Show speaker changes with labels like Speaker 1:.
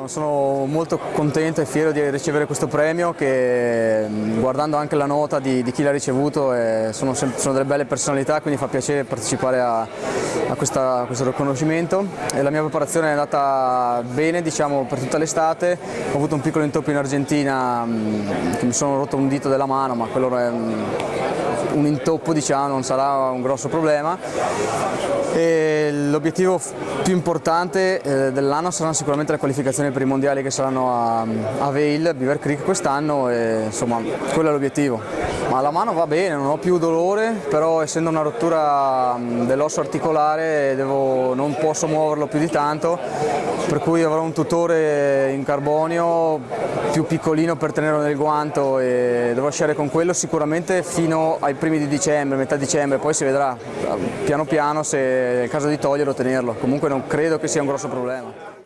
Speaker 1: Sono molto contento e fiero di ricevere questo premio che, guardando anche la nota di chi l'ha ricevuto, sono delle belle personalità, quindi fa piacere partecipare a questo riconoscimento. E la mia preparazione è andata bene, diciamo, per tutta l'estate. Ho avuto un piccolo intoppo in Argentina, che mi sono rotto un dito della mano, ma quello è un intoppo, diciamo, non sarà un grosso problema. L'obiettivo più importante dell'anno saranno sicuramente le qualificazioni per i mondiali che saranno a Vail, Beaver Creek quest'anno, e insomma quello è l'obiettivo. Ma la mano va bene, non ho più dolore, però essendo una rottura dell'osso articolare non posso muoverlo più di tanto, per cui avrò un tutore in carbonio più piccolino per tenerlo nel guanto e dovrò sciare con quello sicuramente fino ai primi di dicembre, metà dicembre, poi si vedrà piano piano se è il caso di toglierlo o tenerlo. Comunque non credo che sia un grosso problema.